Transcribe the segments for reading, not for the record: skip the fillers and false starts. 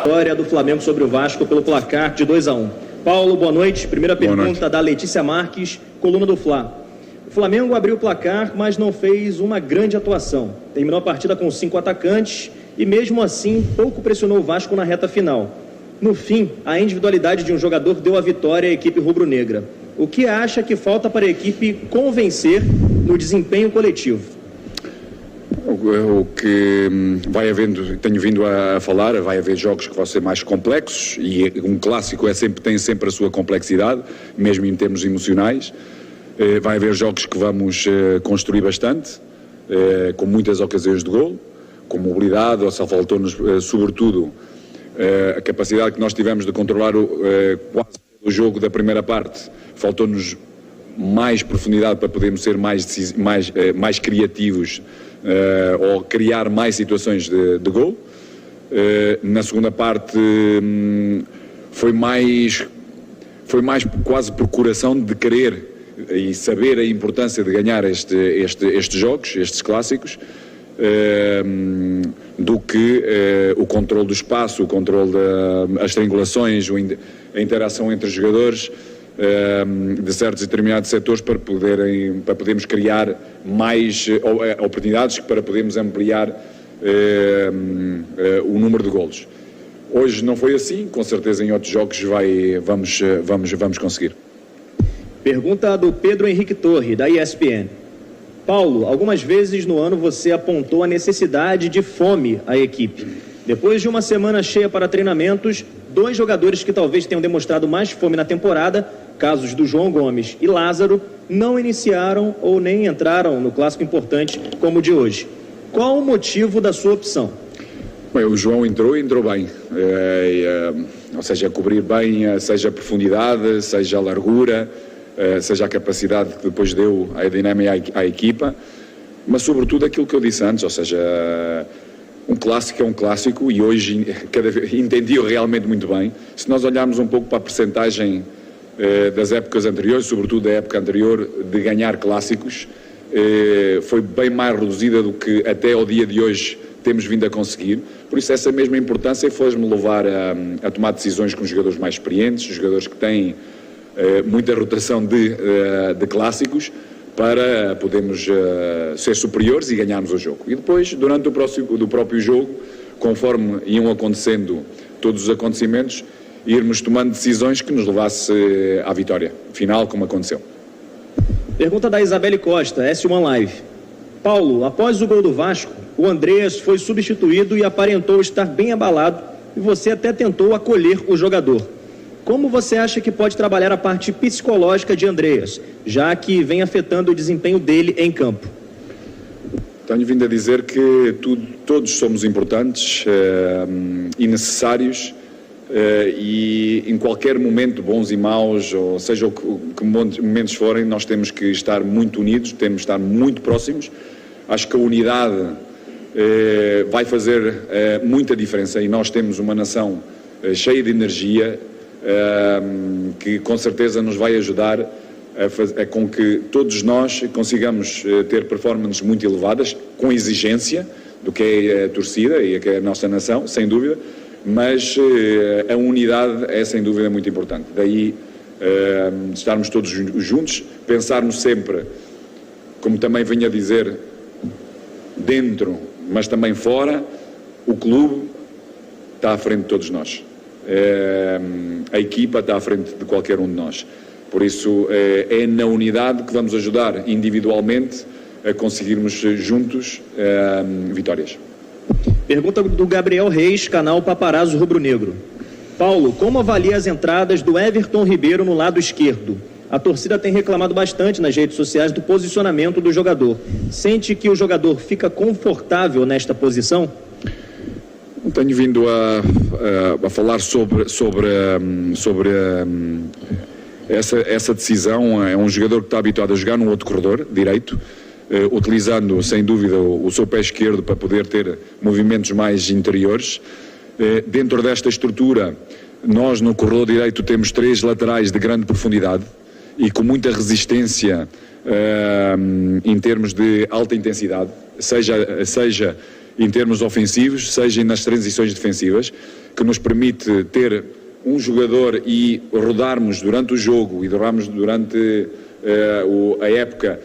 Vitória do Flamengo sobre o Vasco pelo placar de 2-1. Paulo, boa noite. Primeira pergunta da Letícia Marques, coluna do Fla. O Flamengo abriu o placar, mas não fez uma grande atuação. Terminou a partida com 5 atacantes e mesmo assim pouco pressionou o Vasco na reta final. No fim, a individualidade de um jogador deu a vitória à equipe rubro-negra. O que acha que falta para a equipe convencer no desempenho coletivo? O que vai havendo, tenho vindo a falar, vai haver jogos que vão ser mais complexos e um clássico tem sempre a sua complexidade, mesmo em termos emocionais. Vai haver jogos que vamos construir bastante, com muitas ocasiões de golo, com mobilidade, ou só faltou-nos sobretudo a capacidade que nós tivemos de controlar quase o jogo da primeira parte. Faltou-nos mais profundidade para podermos ser mais criativos ou criar mais situações de gol. Na segunda parte foi mais quase procuração de querer e saber a importância de ganhar estes jogos, estes clássicos, do que o controle do espaço, o controle das triangulações, a interação entre os jogadores de certos e determinados setores para podermos criar mais oportunidades, para podermos ampliar o número de golos. Hoje não foi assim, com certeza em outros jogos vamos conseguir. Pergunta do Pedro Henrique Torre, da ESPN. Paulo, algumas vezes no ano você apontou a necessidade de fome à equipe. Depois de uma semana cheia para treinamentos, 2 jogadores que talvez tenham demonstrado mais fome na temporada, casos do João Gomes e Lázaro, não iniciaram ou nem entraram no clássico importante como o de hoje. Qual o motivo da sua opção? Bem, o João entrou bem, ou seja, cobrir bem, seja a profundidade, seja a largura, seja a capacidade que depois deu a dinâmica à equipa, mas sobretudo aquilo que eu disse antes, ou seja, um clássico é um clássico e hoje entendi-o realmente muito bem. Se nós olharmos um pouco para a percentagem das épocas anteriores, sobretudo da época anterior, de ganhar clássicos, foi bem mais reduzida do que até ao dia de hoje temos vindo a conseguir. Por isso essa mesma importância fez-me levar a tomar decisões com os jogadores mais experientes, os jogadores que têm muita rotação de clássicos, para podermos ser superiores e ganharmos o jogo. E depois, durante o próprio jogo, conforme iam acontecendo todos os acontecimentos, irmos tomando decisões que nos levasse à vitória final, como aconteceu. Pergunta da Isabelle Costa, S1 Live. Paulo, após o gol do Vasco, o Andreas foi substituído e aparentou estar bem abalado e você até tentou acolher o jogador. Como você acha que pode trabalhar a parte psicológica de Andreas, já que vem afetando o desempenho dele em campo? Tenho vindo a dizer que todos somos importantes e necessários e em qualquer momento, bons e maus, ou seja, que momentos forem, nós temos que estar muito unidos, temos que estar muito próximos. Acho que a unidade vai fazer muita diferença e nós temos uma nação cheia de energia, que com certeza nos vai ajudar com que todos nós consigamos ter performances muito elevadas, com exigência do que é a torcida e que é a nossa nação, sem dúvida, mas a unidade é sem dúvida muito importante. Daí estarmos todos juntos, pensarmos sempre, como também venho a dizer, dentro, mas também fora, o clube está à frente de todos nós. A equipa está à frente de qualquer um de nós. Por isso é na unidade que vamos ajudar individualmente a conseguirmos juntos vitórias. Pergunta do Gabriel Reis, canal Paparazzo Rubro Negro. Paulo, como avalia as entradas do Everton Ribeiro no lado esquerdo? A torcida tem reclamado bastante nas redes sociais do posicionamento do jogador. Sente que o jogador fica confortável nesta posição? Tenho vindo a falar sobre essa decisão. É um jogador que está habituado a jogar num outro corredor direito, utilizando sem dúvida o seu pé esquerdo para poder ter movimentos mais interiores. Dentro desta estrutura, nós no corredor direito temos 3 laterais de grande profundidade e com muita resistência em termos de alta intensidade, seja em termos ofensivos, seja nas transições defensivas, que nos permite ter um jogador e rodarmos durante o jogo e rodarmos durante a época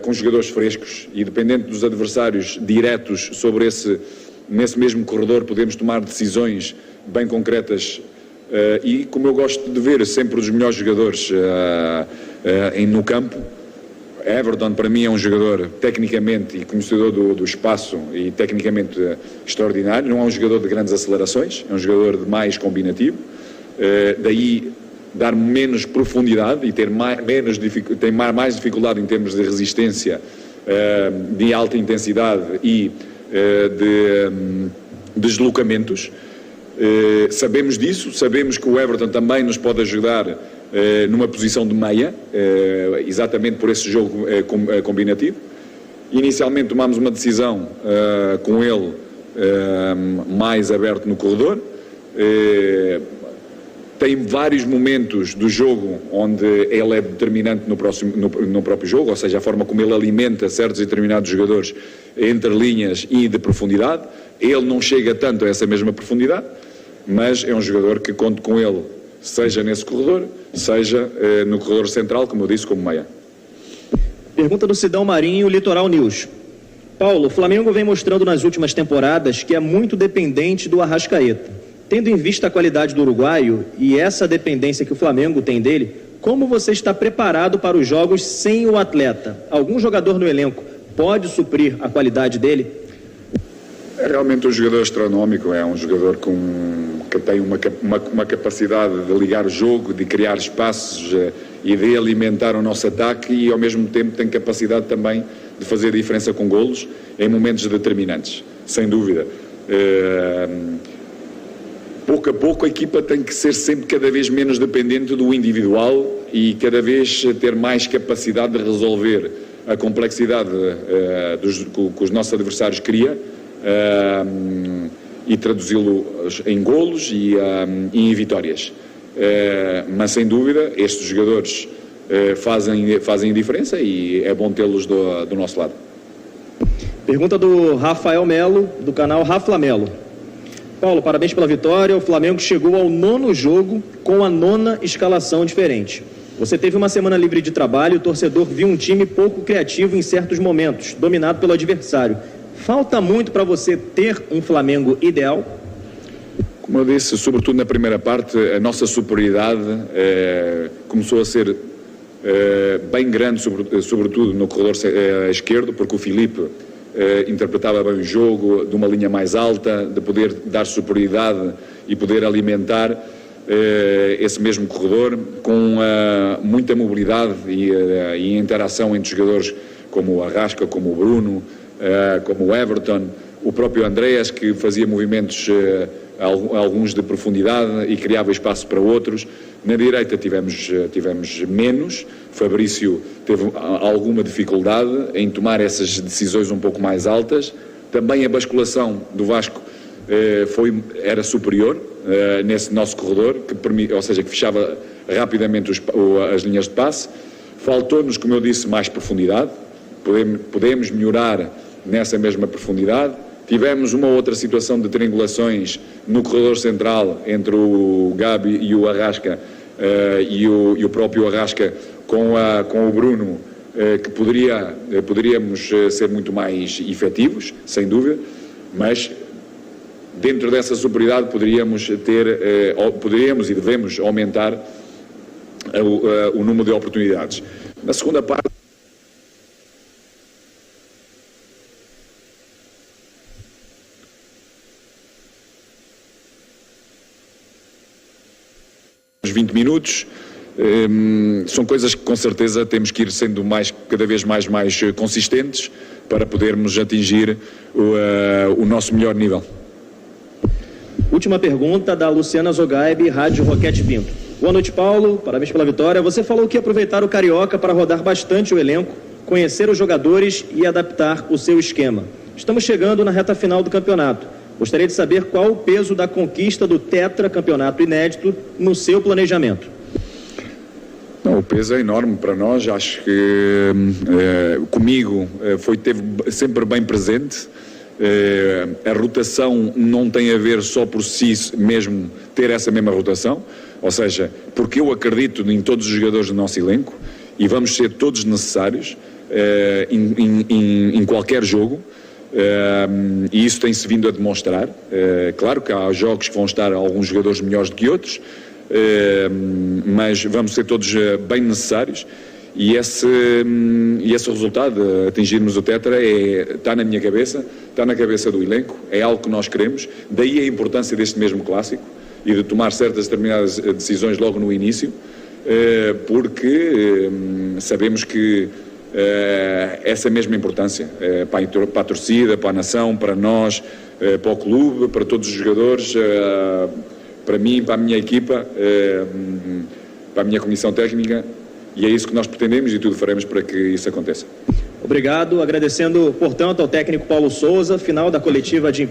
com jogadores frescos e dependente dos adversários diretos sobre nesse mesmo corredor podemos tomar decisões bem concretas e como eu gosto de ver sempre os melhores jogadores no campo. Everton para mim é um jogador tecnicamente e conhecedor do espaço e tecnicamente extraordinário, não é um jogador de grandes acelerações, é um jogador de mais combinativo, daí dar menos profundidade e ter mais dificuldade em termos de resistência de alta intensidade e de deslocamentos. Sabemos disso, sabemos que o Everton também nos pode ajudar numa posição de meia, exatamente por esse jogo combinativo. Inicialmente tomámos uma decisão com ele mais aberto no corredor. Tem vários momentos do jogo onde ele é determinante no próprio jogo, ou seja, a forma como ele alimenta certos e determinados jogadores entre linhas e de profundidade. Ele não chega tanto a essa mesma profundidade, mas é um jogador que conto com ele, seja nesse corredor, seja no corredor central, como eu disse, como meia. Pergunta do Sidão Marinho, Litoral News. Paulo, o Flamengo vem mostrando nas últimas temporadas que é muito dependente do Arrascaeta. Tendo em vista a qualidade do uruguaio e essa dependência que o Flamengo tem dele, como você está preparado para os jogos sem o atleta? Algum jogador no elenco pode suprir a qualidade dele? É realmente um jogador astronómico, é um jogador que tem uma capacidade de ligar o jogo, de criar espaços e de alimentar o nosso ataque e ao mesmo tempo tem capacidade também de fazer diferença com golos em momentos determinantes, sem dúvida. Pouco a pouco a equipa tem que ser sempre cada vez menos dependente do individual e cada vez ter mais capacidade de resolver a complexidade que os nossos adversários criam e traduzi-lo em golos e em vitórias. Mas sem dúvida estes jogadores fazem diferença e é bom tê-los do nosso lado. Pergunta do Rafael Melo, do canal Rafa Melo. Paulo, parabéns pela vitória. O Flamengo chegou ao 9º jogo com a 9ª escalação diferente. Você teve uma semana livre de trabalho e o torcedor viu um time pouco criativo em certos momentos, dominado pelo adversário. Falta muito para você ter um Flamengo ideal? Como eu disse, sobretudo na primeira parte, a nossa superioridade começou a ser bem grande, sobretudo no corredor esquerdo, porque o Filipe interpretava bem o jogo, de uma linha mais alta, de poder dar superioridade e poder alimentar esse mesmo corredor com muita mobilidade e interação entre jogadores como o Arrasca, como o Bruno, como o Everton, o próprio Andreas, que fazia movimentos alguns de profundidade e criava espaço para outros. Na direita tivemos menos. Fabrício teve alguma dificuldade em tomar essas decisões um pouco mais altas. Também a basculação do Vasco era superior nesse nosso corredor, ou seja, que fechava rapidamente as linhas de passe. Faltou-nos, como eu disse, mais profundidade. Podemos melhorar nessa mesma profundidade. Tivemos uma outra situação de triangulações no corredor central entre o Gabi e o Arrasca e o próprio Arrasca com o Bruno, que poderíamos ser muito mais efetivos, sem dúvida, mas dentro dessa superioridade poderíamos e devemos aumentar o número de oportunidades. Na segunda parte, os 20 minutos, são coisas que com certeza temos que ir sendo cada vez mais consistentes para podermos atingir o nosso melhor nível. Última pergunta da Luciana Zogaib, Rádio Roquete Pinto. Boa noite, Paulo, parabéns pela vitória. Você falou que ia aproveitar o Carioca para rodar bastante o elenco, conhecer os jogadores e adaptar o seu esquema. Estamos chegando na reta final do campeonato. Gostaria de saber qual o peso da conquista do tetracampeonato inédito no seu planejamento. Não, o peso é enorme para nós. Acho que comigo esteve sempre bem presente A rotação não tem a ver só por si mesmo ter essa mesma rotação, ou seja, porque eu acredito em todos os jogadores do nosso elenco e vamos ser todos necessários em qualquer jogo. E isso tem-se vindo a demonstrar. Claro que há jogos que vão estar alguns jogadores melhores do que outros, mas vamos ser todos bem necessários e esse resultado, atingirmos o tetra, está na minha cabeça, está na cabeça do elenco, é algo que nós queremos, daí a importância deste mesmo clássico e de tomar certas determinadas decisões logo no início, porque sabemos que essa mesma importância para a torcida, para a nação, para nós, para o clube, para todos os jogadores, para mim, para a minha equipa, para a minha comissão técnica, e é isso que nós pretendemos e tudo faremos para que isso aconteça. Obrigado, agradecendo, portanto, ao técnico Paulo Souza, final da coletiva de